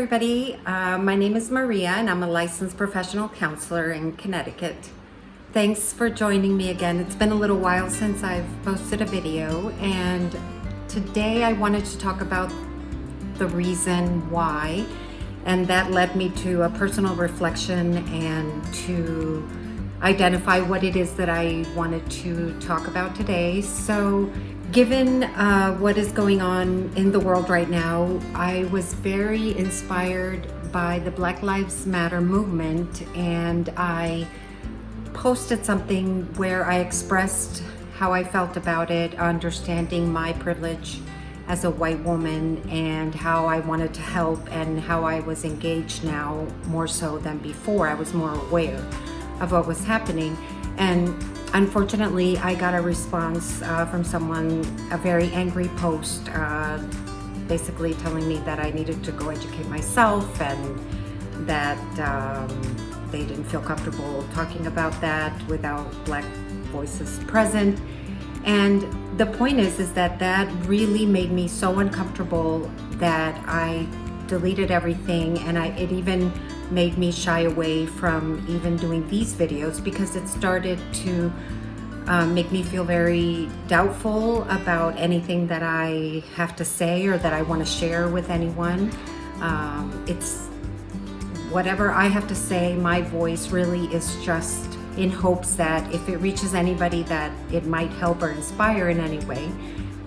everybody. My name is Maria and I'm a licensed professional counselor in Connecticut. Thanks for joining me again. It's been a little while since I've posted a video, and today I wanted to talk about the reason why, and that led me to a personal reflection and to identify what it is that I wanted to talk about today. So given what is going on in the world right now, I was very inspired by the Black Lives Matter movement, and I posted something where I expressed how I felt about it, understanding my privilege as a white woman and how I wanted to help and how I was engaged now more so than before. I was more aware of what was happening. And unfortunately, I got a response from someone, a very angry post, basically telling me that I needed to go educate myself and that they didn't feel comfortable talking about that without Black voices present. And the point is that really made me so uncomfortable that I deleted everything, and it even made me shy away from even doing these videos because it started to make me feel very doubtful about anything that I have to say or that I want to share with anyone. It's whatever I have to say, my voice really is just in hopes that if it reaches anybody that it might help or inspire in any way,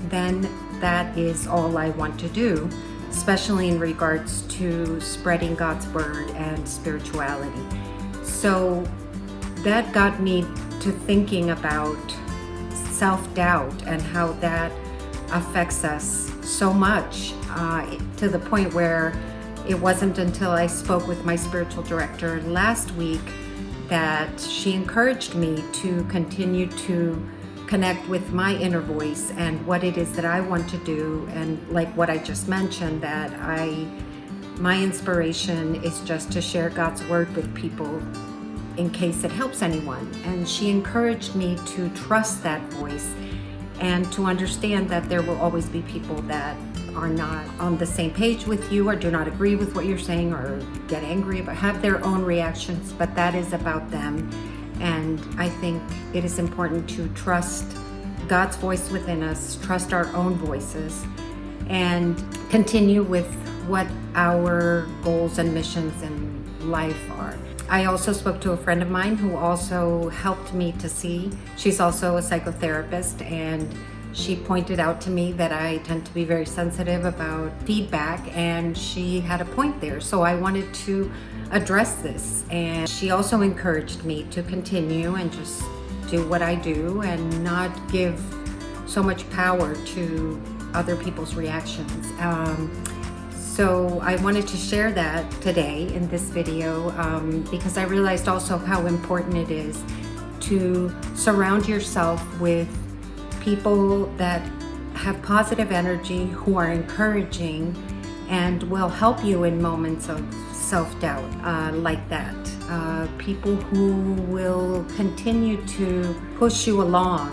then that is all I want to do, especially in regards to spreading God's word and spirituality. So that got me to thinking about self-doubt and how that affects us so much, to the point where it wasn't until I spoke with my spiritual director last week that she encouraged me to continue to connect with my inner voice and what it is that I want to do. And like what I just mentioned, that my inspiration is just to share God's word with people in case it helps anyone. And she encouraged me to trust that voice and to understand that there will always be people that are not on the same page with you or do not agree with what you're saying or get angry but have their own reactions, but that is about them. And I think it is important to trust God's voice within us, trust our own voices, and continue with what our goals and missions in life are. I also spoke to a friend of mine who also helped me to see. She's also a psychotherapist, and she pointed out to me that I tend to be very sensitive about feedback, and she had a point there. So I wanted to address this, and she also encouraged me to continue and just do what I do and not give so much power to other people's reactions. So I wanted to share that today in this video because I realized also how important it is to surround yourself with people that have positive energy, who are encouraging and will help you in moments of self-doubt like that. People who will continue to push you along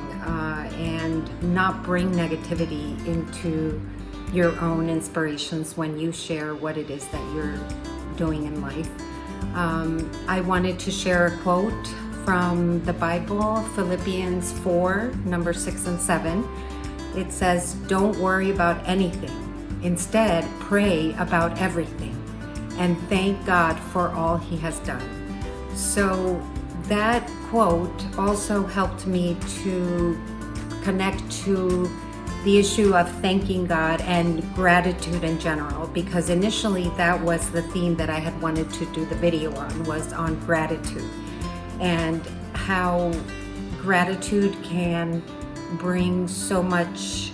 and not bring negativity into your own inspirations when you share what it is that you're doing in life. I wanted to share a quote from the Bible, Philippians 4, number 6 and 7. It says, "Don't worry about anything. Instead, pray about everything and thank God for all He has done." So that quote also helped me to connect to the issue of thanking God and gratitude in general, because initially that was the theme that I had wanted to do the video on, was on gratitude and how gratitude can bring so much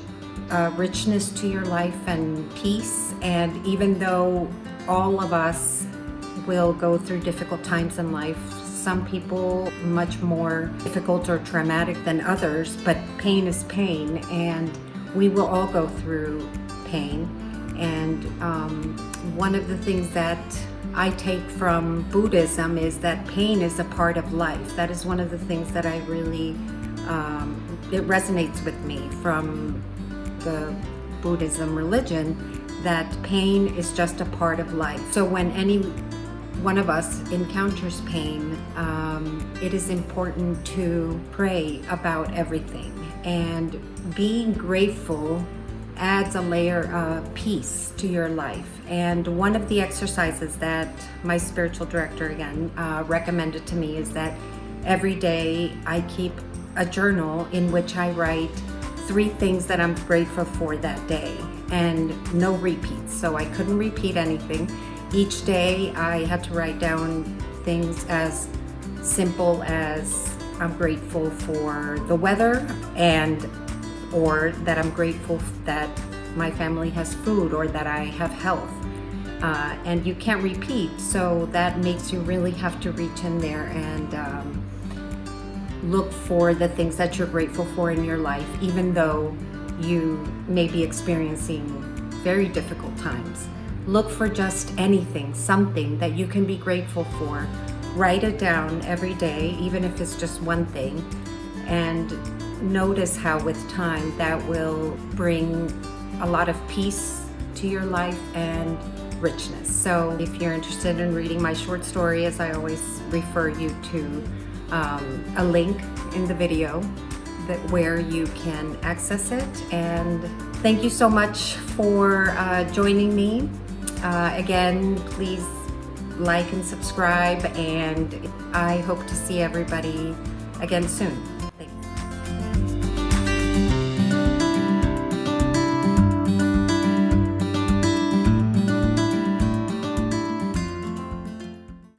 richness to your life and peace. And even though all of us will go through difficult times in life, some people much more difficult or traumatic than others, but pain is pain, and we will all go through pain. And one of the things that I take from Buddhism is that pain is a part of life. That is one of the things that I really, it resonates with me from the Buddhism religion, that pain is just a part of life. So when any one of us encounters pain, it is important to pray about everything. And being grateful adds a layer of peace to your life. And one of the exercises that my spiritual director again recommended to me is that every day I keep a journal in which I write 3 things that I'm grateful for that day, and no repeats. So I couldn't repeat anything. Each day I had to write down things as simple as I'm grateful for the weather, or that I'm grateful that my family has food, or that I have health. And you can't repeat, so that makes you really have to reach in there and look for the things that you're grateful for in your life, even though you may be experiencing very difficult times. Look for just anything, something that you can be grateful for. Write it down every day, even if it's just one thing, and notice how with time that will bring a lot of peace to your life and richness. So if you're interested in reading my short story, as I always refer you to a link in the video where you can access it. And thank you so much for joining me. Again, please like and subscribe, and I hope to see everybody again soon.